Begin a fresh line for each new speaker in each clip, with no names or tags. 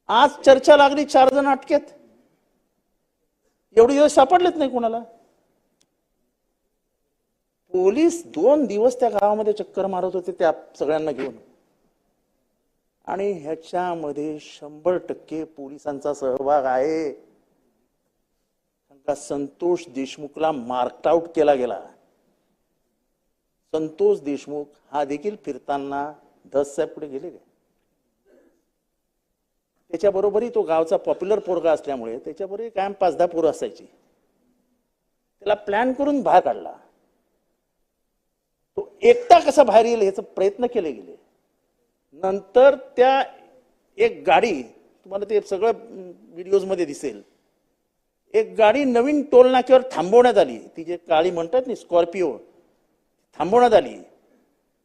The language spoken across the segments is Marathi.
आज चर्चा लागली 4 जण अटकेत. एवढे दिवस सापडलेच नाही कोणाला. पोलीस 2 दिवस त्या गावामध्ये चक्कर मारत होते त्या सगळ्यांना घेऊन. आणि ह्याच्यामध्ये 100% पोलिसांचा सहभाग आहे. संतोष देशमुखला मार्क आउट केला गेला. संतोष देशमुख हा देखील फिरताना धससाहेब पुढे गेले. त्याच्याबरोबरही तो गावचा पॉप्युलर पोरगा असल्यामुळे त्याच्याबरोबर कायम 5-10 पोरं असायची. त्याला प्लॅन करून बाहेर काढला. तो एकटा कसा बाहेर येईल याचा प्रयत्न केले गेले. नंतर त्या एक गाडी, तुम्हाला ते सगळं व्हिडिओज मध्ये दिसेल, एक गाडी नवीन टोल नाक्यावर थांबवण्यात आली. ती जे काळी म्हणतात ना स्कॉर्पिओ, थांबवण्यात आली.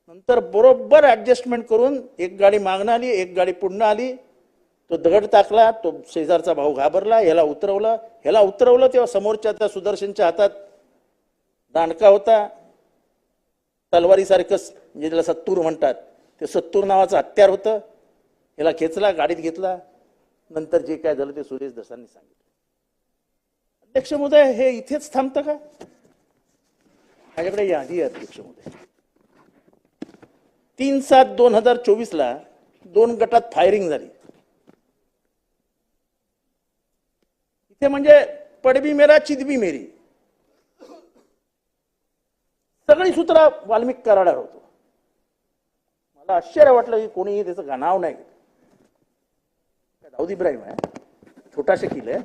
नंतर बरोबर ऍडजस्टमेंट करून एक गाडी मागणं आली, एक गाडी पुढणं आली. तो दगड टाकला. तो शेजारचा भाऊ घाबरला. ह्याला उतरवलं तेव्हा समोरच्या त्या सुदर्शनच्या हातात दांडका होता, तलवारीसारखं, म्हणजे त्याला सत्तूर म्हणतात. ते सत्तूर नावाचं हत्यार होतं. ह्याला खेचला, गाडीत घेतला. नंतर जे काय झालं ते सुरेश धसांनी सांगितलं. अध्यक्ष महोदय, हे इथेच थांबतं का? माझ्याकडे यादी आहे अध्यक्ष महोदय. 3/7/2024 2 गटात फायरिंग झाली. इथे म्हणजे पडबी मेरा चिदबी मेरी, सगळी सूत्र वाल्मिक कराडावर होतो. मला आश्चर्य वाटलं की कोणीही त्याचं नाव नाही घेतलं. दाऊद इब्राहिम आहे, छोटा शकील आहे.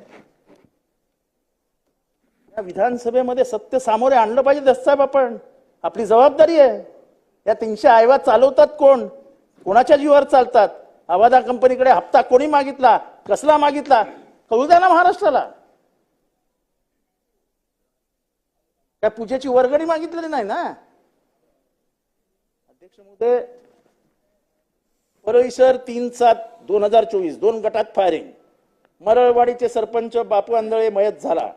या विधानसभेमध्ये सत्य सामोरे आणलं पाहिजे दससाहेब. आपण, आपली जबाबदारी आहे. या 300 आयवा चालवतात कोण? कोणाच्या जीवावर चालतात? आवादा कंपनीकडे हप्ता कोणी मागितला, कसला मागितला, कळू द्या ना महाराष्ट्राला. काय पूजेची वर्गणी मागितलेली नाही ना. अध्यक्ष महोदय, परिसर 3/7/2024 2 गटात फायरिंग. मरळवाडीचे सरपंच बापू आंधळे मयत झाला.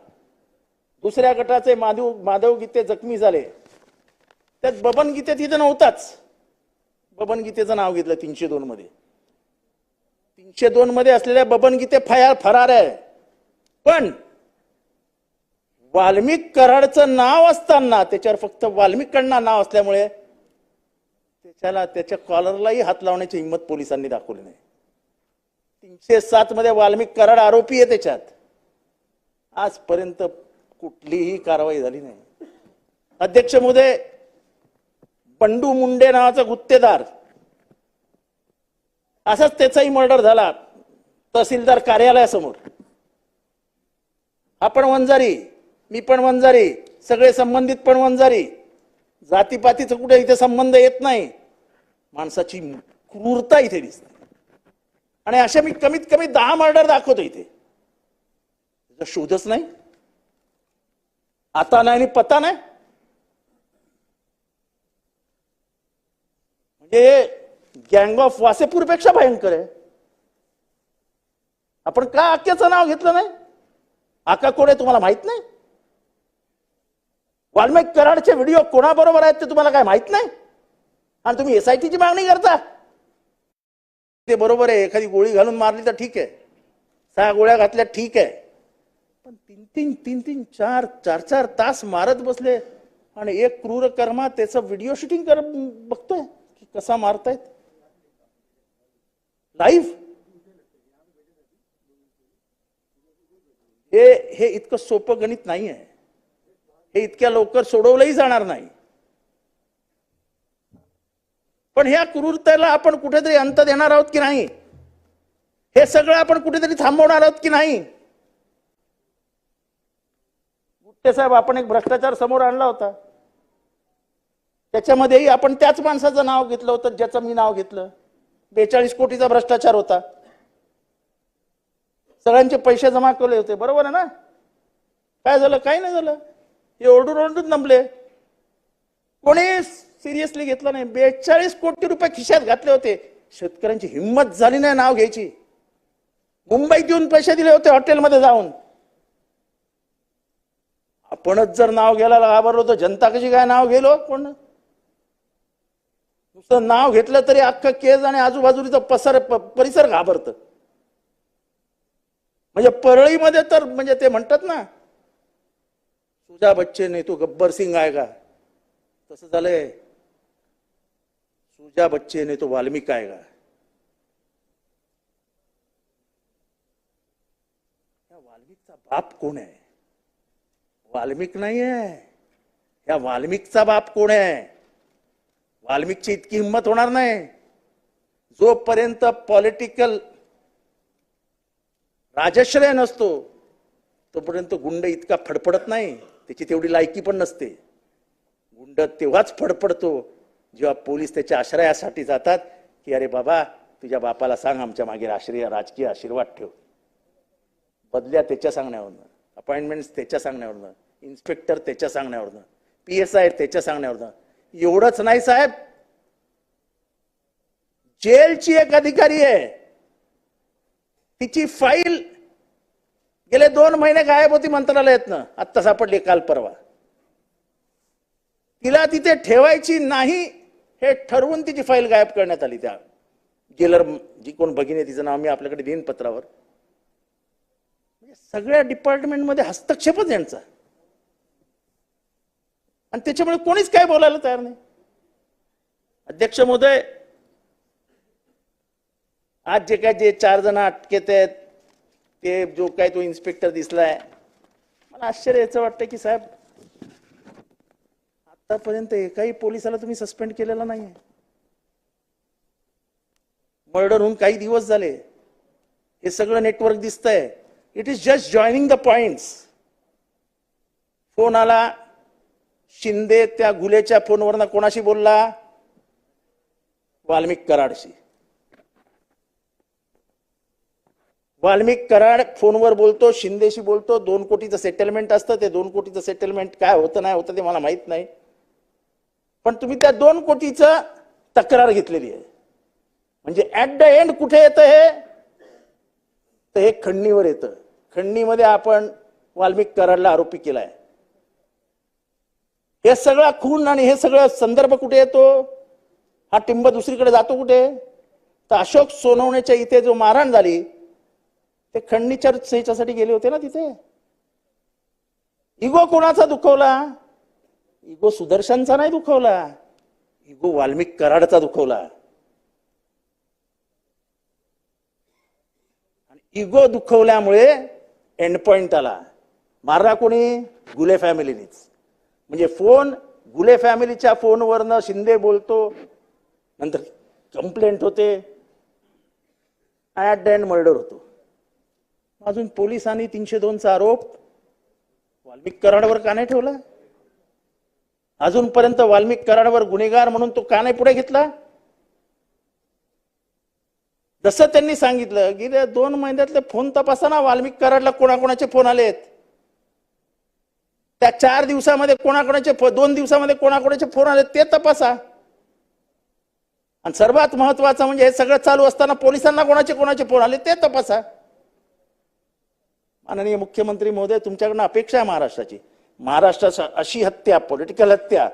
दुसऱ्या गटाचे माधव गीते जखमी झाले. त्यात बबन गीते तिथे नव्हताच. बबन गीतेचं नाव घेतलं 302 मध्ये. 302 मध्ये असलेल्या बबन गीते फरार आहे. पण वाल्मिक कराडचं नाव असताना त्याच्यावर फक्त वाल्मिकांना नाव असल्यामुळे त्याच्या कॉलरलाही हात लावण्याची हिंमत पोलिसांनी दाखवली नाही. 307 मध्ये वाल्मिक कराड आरोपी आहे त्याच्यात. आजपर्यंत कुठलीही कारवाई झाली नाही. अध्यक्ष महोदय, बंडू मुंडे नावाचा गुत्तेदार, असाच त्याचाही मर्डर झाला तहसीलदार कार्यालयासमोर. आपण वंजारी, मी पण वंजारी, सगळे संबंधित पण वंजारी. जातीपातीचा कुठे इथे संबंध येत नाही. माणसाची क्रूरता इथे दिसते. आणि अशा मी कमीत कमी 10 मर्डर दाखवतो इथे. त्याचा शोधच नाही, आता नाही आणि पता नाही. म्हणजे गँग ऑफ वासेपूर पेक्षा भयंकर आहे. आपण का आक्याचं नाव घेतलं नाही? आका कोण आहे तुम्हाला माहित नाही? वाल्मिक कराडचे व्हिडिओ कोणाबरोबर आहेत ते तुम्हाला काय माहित नाही? आणि तुम्ही SITची मागणी करता. ते बरोबर आहे, एखादी गोळी घालून मारली तर ठीक आहे, 6 गोळ्या घातल्या ठीक आहे. पण 3-3, 4-4 तास मारत बसले आणि एक क्रूर कर्मा त्याचं व्हिडिओ शूटिंग बघतोय की कसा मारतायत लाईव्ह. हे इतकं सोपं गणित नाही आहे. हे इतक्या लवकर सोडवलंही जाणार नाही. पण ह्या क्रूरतेला आपण कुठेतरी अंत देणार आहोत की नाही? हे सगळं आपण कुठेतरी थांबवणार आहोत की नाही? गुट्टे साहेब, आपण एक भ्रष्टाचार समोर आणला होता. त्याच्यामध्येही आपण त्याच माणसाचं नाव घेतलं होतं ज्याचं मी नाव घेतलं. 42 कोटीचा भ्रष्टाचार होता. सगळ्यांचे पैसे जमा केले होते, बरोबर आहे ना? काय झालं? काही नाही झालं. हे ओरडून नमले. कोणी सिरियसली घेतलं नाही. 42 कोटी रुपये खिशात घातले होते. शेतकऱ्यांची हिंमत झाली नाही नाव घ्यायची. मुंबईत येऊन पैसे दिले होते हॉटेलमध्ये जाऊन. आपणच जर नाव घ्यायला घाबरलो तर जनता कशी काय नाव गेलो? कोण नुसतं नाव घेतलं तरी अख्खं केज आणि आजूबाजूचा परिसर घाबरतं. म्हणजे परळीमध्ये तर म्हणजे ते म्हणतात ना, सुजा बच्चे नाही तो गब्बर सिंग आएगा, तसं झालंय. सुजा बच्चे नाही तो वाल्मिक आएगा. या वाल्मिकचा बाप कोण आहे? वाल्मिक नाही आहे. या वाल्मिकचा बाप कोण आहे? वाल्मिकची इतकी हिंमत होणार नाही. जोपर्यंत पॉलिटिकल राजश्रय नसतो तोपर्यंत गुंड इतका फडफडत नाही. त्याची तेवढी लायकी पण नसते. गुंड तेव्हाच फडफडतो जेव्हा पोलीस त्याच्या आश्रयासाठी जातात की अरे बाबा तुझ्या बापाला सांग आमच्या मागे राजकीय आशीर्वाद ठेव. बदल्या त्याच्या सांगण्यावरनं, अपॉइंटमेंट त्याच्या सांगण्यावरनं, इन्स्पेक्टर त्याच्या सांगण्यावरनं, PSI त्याच्या सांगण्यावरनं. एवढंच नाही साहेब, जेलची एक अधिकारी आहे, तिची फाईल गेले 2 महिने गायब होती मंत्रालयातनं, आत्ता सापडली काल परवा. तिला तिथे ठेवायची नाही हे ठरवून तिची फाईल गायब करण्यात आली. त्या जेलर जी कोण भगिनी तिचं नाव मी आपल्याकडे देईन पत्रावर. सगळ्या डिपार्टमेंटमध्ये हस्तक्षेपच यांचा, आणि त्याच्यामुळे कोणीच काय बोलायला तयार नाही. अध्यक्ष महोदय, आज जे 4 जण अटकेत आहेत, ते जो काय तो इन्स्पेक्टर दिसलाय, मला आश्चर्य याचं वाटतं की साहेब आतापर्यंत एकाही पोलिसाला तुम्ही सस्पेंड केलेला नाहीये. मर्डर होऊन काही दिवस झाले, हे सगळं नेटवर्क दिसतंय. It is just joining the points. Phone आला, शिंदे त्या गुलेच्या फोनवरनं कोणाशी बोलला? वाल्मिक कराडशी. वाल्मिक कराड फोनवर बोलतो, शिंदेशी बोलतो. 2 कोटीचं सेटलमेंट असतं. ते 2 कोटीचं सेटलमेंट काय होतं नाही होतं ते मला माहित नाही, पण तुम्ही त्या 2 कोटीचं तक्रार घेतलेली आहे. म्हणजे ऍट द एंड कुठे येतं हे? तर हे खंडणीवर येतं. खंडणीमध्ये आपण वाल्मिक कराडला आरोपी केलाय. हे सगळा खून आणि हे सगळं संदर्भ कुठे येतो? हा टिंब दुसरीकडे जातो कुठे? तर अशोक सोनवणेच्या इथे जो मारहाण झाली ते खंडणीच्या ह्याच्यासाठी गेले होते ना तिथे. इगो कोणाचा दुखवला? इगो सुदर्शनचा नाही दुखवला, इगो वाल्मिक कराडचा दुखवला. आणि इगो दुखवल्यामुळे एंड पॉइंट आला. मारला कोणी? गुले फॅमिलीनीच. म्हणजे फोन गुले फॅमिलीच्या फोनवरनं शिंदे बोलतो, नंतर कंप्लेंट होते, ऍट द एंड मर्डर होतो. अजून पोलिसांनी 302चा आरोप वाल्मिक कराडवर का नाही ठेवला? अजूनपर्यंत वाल्मिक कराडवर गुन्हेगार म्हणून तो का नाही पुढे घेतला? जसं त्यांनी सांगितलं गेल्या 2 महिन्यातले फोन तपासा ना, वाल्मिक कराडला कोणाकोणाचे फोन आलेत, त्या 4 दिवसामध्ये कोणाकोणाचे 2 दिवसामध्ये कोणाकोणाचे फोन आले ते तपासा. आणि सर्वात महत्वाचं म्हणजे हे सगळं चालू असताना पोलिसांना कोणाचे फोन आले ते तपासा. माननीय मुख्यमंत्री महोदय, तुमच्याकडनं अपेक्षा आहे महाराष्ट्राची. महाराष्ट्राची अशी हत्या, पॉलिटिकल हत्या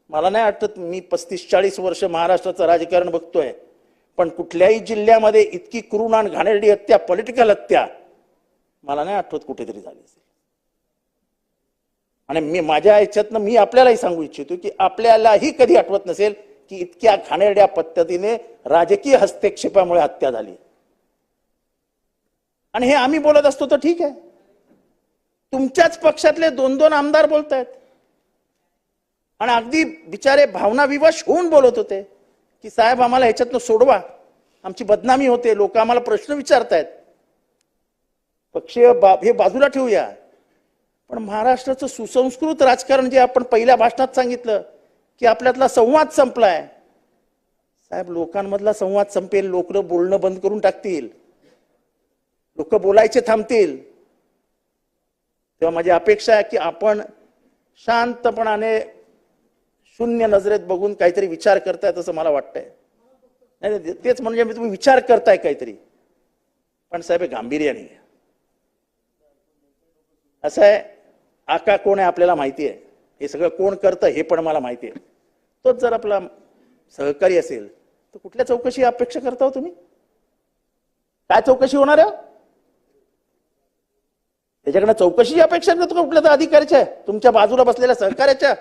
मला नाही आठवत. मी 35-40 वर्ष महाराष्ट्राचं राजकारण बघतोय, पण कुठल्याही जिल्ह्यामध्ये इतकी क्रूर आणि घाणेरडी हत्या, पॉलिटिकल हत्या मला नाही आठवत कुठेतरी झाली असेल. आणि मी माझ्या ह्याच्यातनं मी आपल्यालाही सांगू इच्छितो की आपल्यालाही कधी आठवत नसेल की इतक्या घाणेरड्या पद्धतीने राजकीय हस्तक्षेपामुळे हत्या झाली. आणि हे आम्ही बोलत असतो तर ठीक आहे, तुमच्याच पक्षातले 2-2 आमदार बोलतायत आणि अगदी बिचारे भावनाविवश होऊन बोलत होते की साहेब आम्हाला ह्याच्यातनं सोडवा, आमची बदनामी होते, लोक आम्हाला प्रश्न विचारतायत. पक्षीय हे बाजूला ठेवूया, पण महाराष्ट्राचं सुसंस्कृत राजकारण जे आपण पहिल्या भाषणात सांगितलं की आपल्यातला संवाद संपलाय. साहेब लोकांमधला संवाद संपेल, लोक बोलणं बंद करून टाकतील, लोक बोलायचे थांबतील. तेव्हा माझी अपेक्षा आहे की आपण शांतपणाने शून्य नजरेत बघून काहीतरी विचार करताय असं मला वाटतंय. नाही तेच म्हणजे तुम्ही विचार करताय काहीतरी, पण साहेब गांभीर्याने. असं आहे, आका कोण आहे आपल्याला माहिती आहे, हे सगळं कोण करतं हे पण मला माहिती आहे. तोच जर आपला सहकारी असेल तर कुठल्या चौकशी अपेक्षा करता हो तुम्ही? काय चौकशी होणार आहे? त्याच्याकडनं चौकशीची अपेक्षा करतो का कुठल्या तर अधिकाऱ्याच्या, तुमच्या बाजूला बसलेल्या सहकार्याच्या?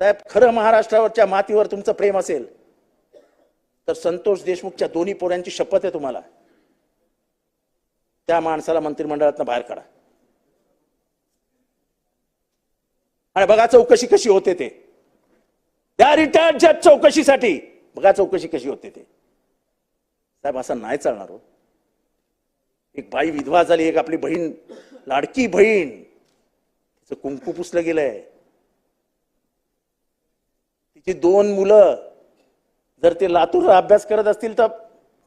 साहेब, खरं महाराष्ट्रावरच्या मातीवर तुमचं प्रेम असेल तर संतोष देशमुखच्या दोन्ही पोरांची शपथ आहे तुम्हाला, त्या माणसाला मंत्रिमंडळातनं बाहेर काढा आणि बघा चौकशी कशी होते ते. त्या रिटायर्ड जज चौकशीसाठी बघा चौकशी कशी होते ते. साहेब, असं नाही चालणार हो. एक बाई विधवा झाली, एक आपली बहीण, लाडकी बहीण, तिचं कुंकू पुसलं गेलंय, तिची 2 मुलं, जर ते लातूरला अभ्यास करत असतील तर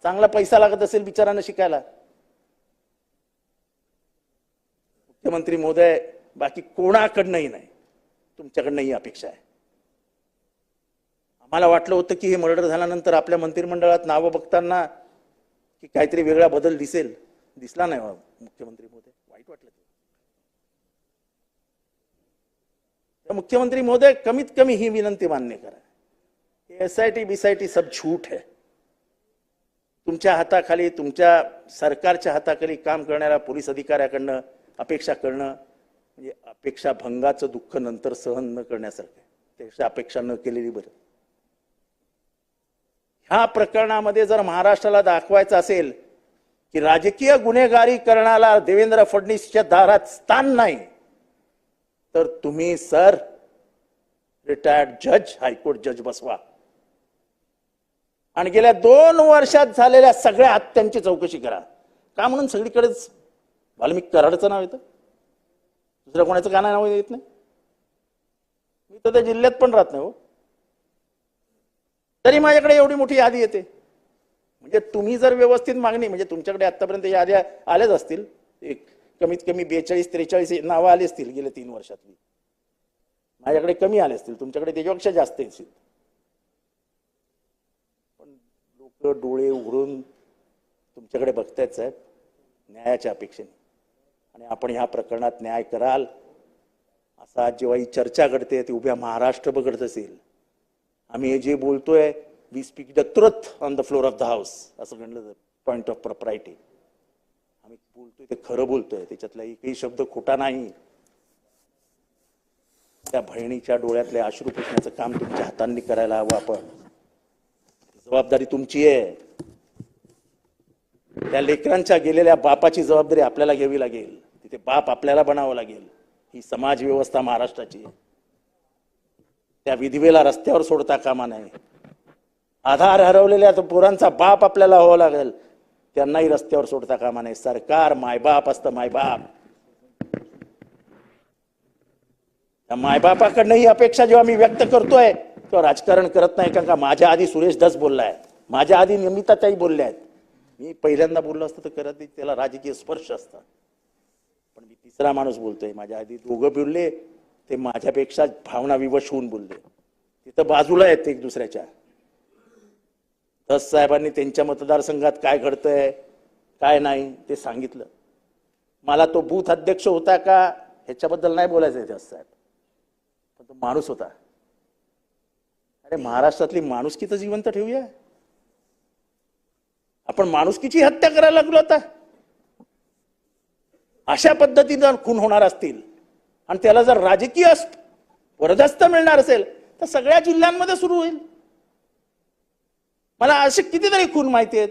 चांगला पैसा लागत असेल बिचारांना शिकायला. मुख्यमंत्री महोदय, बाकी कोणाकडनंही नाही, तुमच्याकडनं ही अपेक्षा आहे. आम्हाला वाटलं होतं की हे मर्डर झाल्यानंतर आपल्या मंत्रिमंडळात नावं बघताना की काहीतरी वेगळा बदल दिसेल, दिसला नाही मुख्यमंत्री महोदय, वाईट वाटलं. मुख्यमंत्री महोदय, कमीत कमी ही विनंती मान्य करा, SIT BIT सब झूठ है. तुमच्या हाताखाली, तुमच्या सरकारच्या हाताखाली काम करणाऱ्या पोलीस अधिकाऱ्याकडनं अपेक्षा करणं म्हणजे अपेक्षा भंगाचं दुःख नंतर सहन न करण्यासारखं, त्यापेक्षा अपेक्षा न केलेली बरं. ह्या प्रकरणामध्ये जर महाराष्ट्राला दाखवायचं असेल की राजकीय गुन्हेगारीकरणाला देवेंद्र फडणवीसच्या दारात स्थान नाही, तर तुम्ही सर रिटायर्ड जज, हायकोर्ट जज बसवा आणि गेल्या 2 वर्षात झालेल्या सगळ्या हत्यांची चौकशी करा. का म्हणून सगळीकडेच वाल्मिक कराडचं नाव येतं, दुसऱ्या कोणाचं का नाव येत नाही? मी तर त्या जिल्ह्यात पण राहत नाही हो, तरी माझ्याकडे एवढी मोठी यादी येते. म्हणजे तुम्ही जर व्यवस्थित मागणी, म्हणजे तुमच्याकडे आतापर्यंत याद्या आल्याच असतील, एक कमीत कमी 42-43 नावं आली असतील गेल्या 3 वर्षातली. माझ्याकडे कमी आले असतील, तुमच्याकडे त्याच्यापेक्षा जास्त असतील. पण लोक डोळे उघडून तुमच्याकडे बघतायत साहेब, न्यायाच्या अपेक्षेने. आणि आपण ह्या प्रकरणात न्याय कराल असा जेव्हा ही चर्चा घडते ती उभ्या महाराष्ट्र बघत असेल. आम्ही हे जे बोलतोय, we speak the truth on the floor of the house, असं म्हणलं पॉइंट ऑफ प्रॉपर्टी. आम्ही बोलतोय ते खरं बोलतोय, त्याच्यातला एकही शब्द खोटा नाही. त्या बहिणीच्या डोळ्यातले अश्रू पुसण्याचं काम तुमच्या हातांनी करायला हवं. आपण, जबाबदारी तुमची आहे. त्या लेकरांच्या गेलेल्या बापाची जबाबदारी आपल्याला घ्यावी लागेल. तिथे बाप आपल्याला बनावं लागेल. ही समाज व्यवस्था महाराष्ट्राची आहे. त्या विधवेला रस्त्यावर सोडता कामा नये. आधार हरवलेल्या पोरांचा बाप आपल्याला व्हावं लागेल, त्यांनाही रस्त्यावर सोडता कामा नये. सरकार मायबाप असतं, मायबाप. त्या मायबापाकडनं ही अपेक्षा जेव्हा मी व्यक्त करतोय तेव्हा राजकारण करत नाही. कारण का माझ्या आधी सुरेश धस बोललाय, माझ्या आधी नमिताताई बोलल्या आहेत. मी पहिल्यांदा बोललो असतं तर करत त्याला राजकीय स्पर्श असता, पण मी तिसरा माणूस बोलतोय. माझ्या आधी 2 बोलले, ते माझ्यापेक्षा भावना विवश होऊन बोलले. तिथं बाजूला आहेत एक दुसऱ्याच्या. धस साहेबांनी त्यांच्या मतदारसंघात काय घडतंय काय नाही ते सांगितलं. मला तो बूथ अध्यक्ष होता का ह्याच्याबद्दल नाही बोलायचं आहे धस साहेब, पण तो माणूस होता. अरे महाराष्ट्रातली माणुसकी तर जिवंत ठेवूया. आपण माणुसकीची हत्या करायला लागलो आता. अशा पद्धतीने खून होणार असतील आणि त्याला जर राजकीय वरदस्त मिळणार असेल तर सगळ्या जिल्ह्यांमध्ये सुरू होईल. मला असे कितीतरी खून माहिती आहेत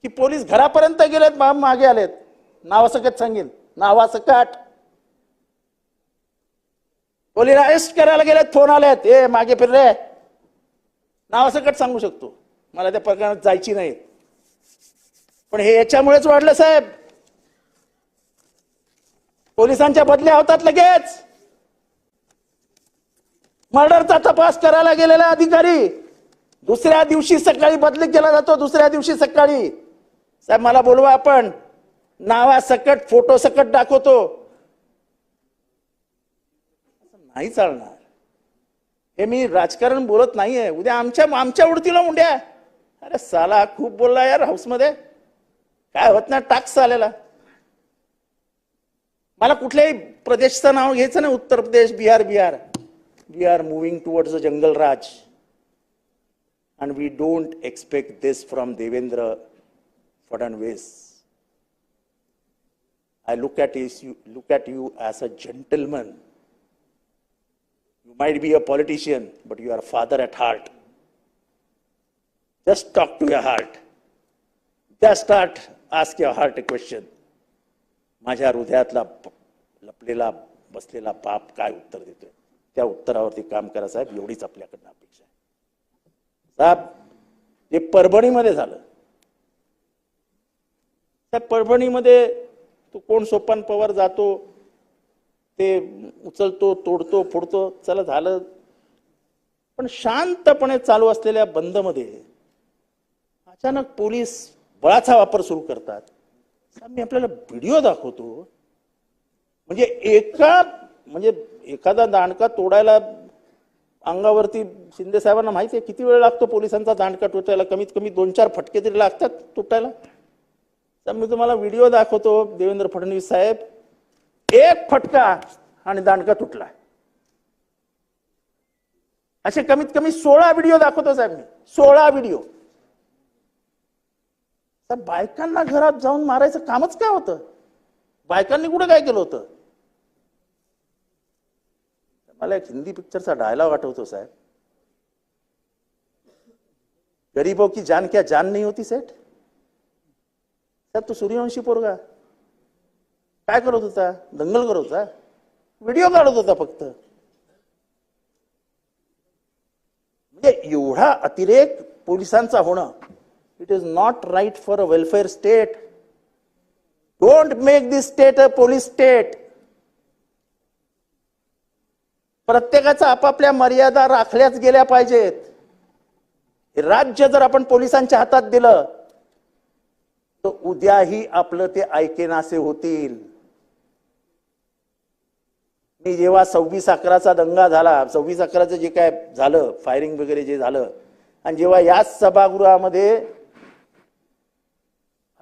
की पोलीस घरापर्यंत गेलेत, मागे आलेत. नावासकट सांगेन, नावासकट पोलीस अरेस्ट करायला गेलेत, फोन आलेत, ए मागे फिर रे, नावासकट सांगू शकतो. मला त्या प्रकरणात जायची नाही. पण हे याच्यामुळेच वाढलं साहेब. पोलिसांच्या बदल्या होतात लगेच. मर्डरचा तपास करायला गेलेला अधिकारी दुसऱ्या दिवशी सकाळी बदली केला जातो. दुसऱ्या दिवशी सकाळी साहेब मला बोलवा, आपण नावासकट फोटो सकट दाखवतो. नाही चालणार. हे मी राजकारण बोलत नाहीये. उद्या आमच्या उडतीला मुंड्या. अरे साला खूप बोलला यार हाऊसमध्ये, काय होत नाही टाक्स आलेला. मला कुठल्याही प्रदेशचं नाव घ्यायचं नाही. Uttar Pradesh, Bihar. We are moving towards the jungle raj and we don't expect this from Devendra Fadnavis. I look at you as a gentleman. You might be a politician, but you are a father at heart. Just talk to your heart. Just ask your heart a question. माझ्या हृदयातला लपलेला बसलेला पाप काय उत्तर देतोय, त्या उत्तरावरती काम करा साहेब, एवढीच आपल्याकडनं अपेक्षा आहे. साहेब, जे परभणीमध्ये झालं, त्या परभणीमध्ये तो कोण सोपान पवार जातो, ते उचलतो, तोडतो, फोडतो, चला झालं. पण शांतपणे चालू असलेल्या बंदमध्ये अचानक पोलीस बळाचा वापर सुरू करतात. मी आपल्याला व्हिडिओ दाखवतो, म्हणजे एखादा दांडका तोडायला अंगावरती, शिंदे साहेबांना माहिती आहे किती वेळ लागतो पोलिसांचा दांडका तुटायला, कमीत कमी 2-4 फटके तरी लागतात तुटायला. तर मी तुम्हाला व्हिडिओ दाखवतो. देवेंद्र फडणवीस साहेब, एक फटका आणि दांडका तुटला. असे कमीत कमी 16 व्हिडिओ दाखवतो साहेब मी, 16 व्हिडिओ. बायकांना घरात जाऊन मारायचं कामच काय होतं? बायकांनी कुठं काय केलं होतं? मला एक हिंदी पिक्चरचा डायलॉग आठवतो साहेब, गरीबों की जान क्या जान नहीं होती सेठ. साहेब, तो सूर्यवंशी पोरगा काय करत होता? दंगल करत होता, व्हिडिओ काढत होता फक्त. म्हणजे एवढा अतिरेक पोलिसांचा होणं, it is not right for a welfare state. Don't make this state a police state. प्रत्येकाचा आपापल्या मर्यादा राखल्याच गेल्या पाहिजेत. हे राज्य जर आपण पोलिसांच्या हातात दिलं तर उद्याही आपलं ते ऐकेनासे होतील. मी जेव्हा 26/11चा दंगा झाला, 26/11चं जे काय झालं, फायरिंग वगैरे जे झालं, आणि जेव्हा याच सभागृहामध्ये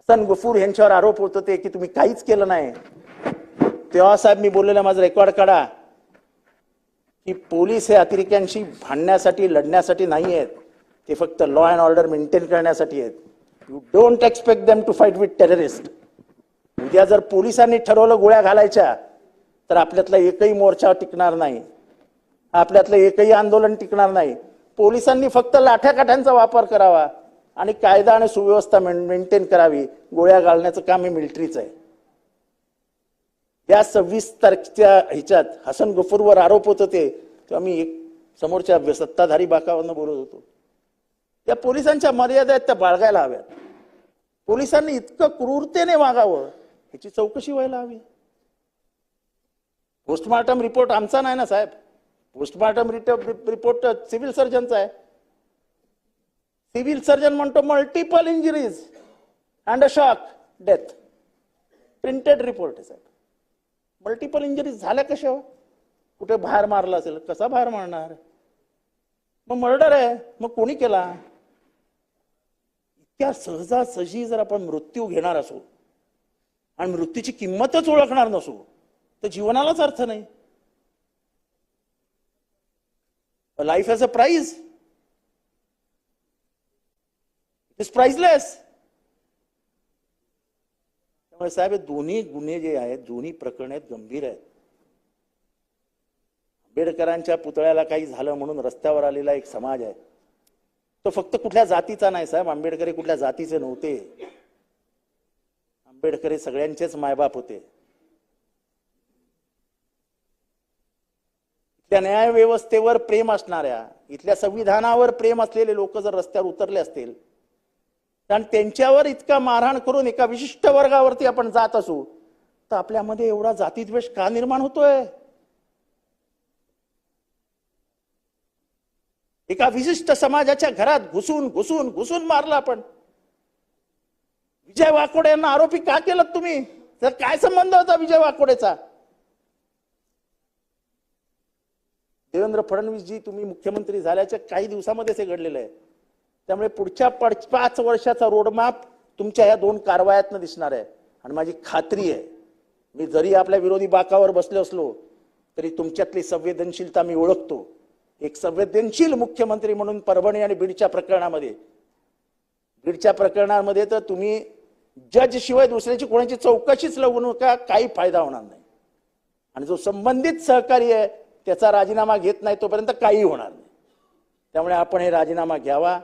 हसन गफूर यांच्यावर आरोप होत होते की तुम्ही काहीच केलं नाही, तेव्हा साहेब मी बोललेलं, माझं रेकॉर्ड काढा, की पोलीस हे अतिरेक्यांशी भांडण्यासाठी, लढण्यासाठी नाही आहेत, ते फक्त लॉ अँड ऑर्डर मेंटेन करण्यासाठी आहेत. You don't expect them to fight with terrorist. उद्या जर पोलिसांनी ठरवलं गोळ्या घालायच्या तर आपल्यातला एकही मोर्चा टिकणार नाही, आपल्यातलं एकही आंदोलन टिकणार नाही. पोलिसांनी फक्त लाठ्याकाठ्यांचा वापर करावा आणि कायदा आणि सुव्यवस्था मेंटेन करावी. गोळ्या घालण्याचं काम हे मिलिटरीचं आहे. या 26 तारखेच्या ह्याच्यात हसन गफूरवर आरोप होत होते तेव्हा मी एक समोरच्या सत्ताधारी बाकावरनं बोलत होतो. त्या पोलिसांच्या मर्यादा आहेत त्या बाळगायला हव्यात. पोलिसांनी इतकं क्रूरतेने वागावं ह्याची चौकशी व्हायला हवी. पोस्टमार्टम रिपोर्ट आमचा नाही ना साहेब, पोस्टमार्टम रिपोर्ट सिव्हिल सर्जनचा आहे. सिव्हिल सर्जन म्हणतो multiple injuries and a shock death. Printed report आहे साहेब. मल्टिपल इंजुरीज झाल्या कशा? कुठे बाहेर मारला असेल, कसा बाहेर मारणार? मग मर्डर आहे, मग कोणी केला? इतक्या सहजासहजी जर आपण मृत्यू घेणार असू आणि मृत्यूची किंमतच ओळखणार नसू तर जीवनालाच अर्थ नाही. Life has a price, it is priceless. त्यामुळे साहेब हे दोन्ही गुन्हे जे आहेत, दोन्ही प्रकरण आहेत, गंभीर आहेत. आंबेडकरांच्या पुतळ्याला काही झालं म्हणून रस्त्यावर आलेला एक समाज आहे, तो फक्त कुठल्या जातीचा नाही साहेब. आंबेडकर कुठल्या जातीचे नव्हते, आंबेडकर सगळ्यांचेच मायबाप होते. इथल्या न्याय व्यवस्थेवर प्रेम असणाऱ्या, इथल्या संविधानावर प्रेम असलेले लोक जर रस्त्यावर उतरले असतील आणि त्यांच्यावर इतका मारहाण करून एका विशिष्ट वर्गावरती आपण जात असू तर आपल्यामध्ये एवढा जातीद्वेष का निर्माण होतोय? एका विशिष्ट समाजाच्या घरात घुसून मारला आपण. विजय वाकोडे यांना आरोपी का केलं तुम्ही? तर काय संबंध होता विजय वाकोडेचा? देवेंद्र फडणवीस जी तुम्ही मुख्यमंत्री झाल्याच्या काही दिवसामध्येच हे घडलेलं आहे. त्यामुळे पुढच्या 5 वर्षाचा रोडमॅप तुमच्या या 2 कारवायातनं दिसणार आहे. आणि माझी खात्री आहे, मी जरी आपल्या विरोधी बाकावर बसलो असलो तरी तुमच्यातली संवेदनशीलता मी ओळखतो. एक संवेदनशील मुख्यमंत्री म्हणून परभणी आणि बीडच्या प्रकरणामध्ये तर तुम्ही जज शिवाय दुसऱ्याची कोणाची चौकशीच लागू नका, काही फायदा होणार नाही. आणि जो संबंधित सहकारी आहे त्याचा राजीनामा घेत नाही तोपर्यंत काही होणार नाही. त्यामुळे आपण हे राजीनामा घ्यावा.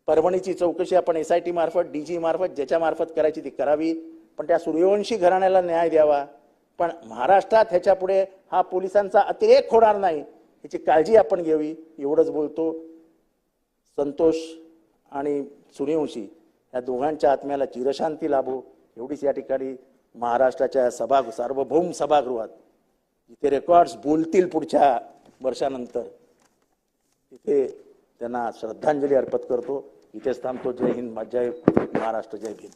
परभणीची चौकशी आपण SIT मार्फत, DG मार्फत, ज्याच्या मार्फत करायची ती करावी, पण त्या सूर्यवंशी घराण्याला न्याय द्यावा. पण महाराष्ट्रात ह्याच्या पुढे हा पोलिसांचा अतिरेक होणार नाही याची काळजी आपण घ्यावी. एवढंच बोलतो. संतोष आणि सूर्यवंशी या दोघांच्या आत्म्याला चिरशांती लाभो एवढीच या ठिकाणी महाराष्ट्राच्या सार्वभौम सभागृहात जिथे रेकॉर्ड्स बोलतील पुढच्या वर्षानंतर तिथे त्यांना श्रद्धांजली अर्पण करतो. इथेच थांबतो. जय हिंद, जय महाराष्ट्र, जय भीम.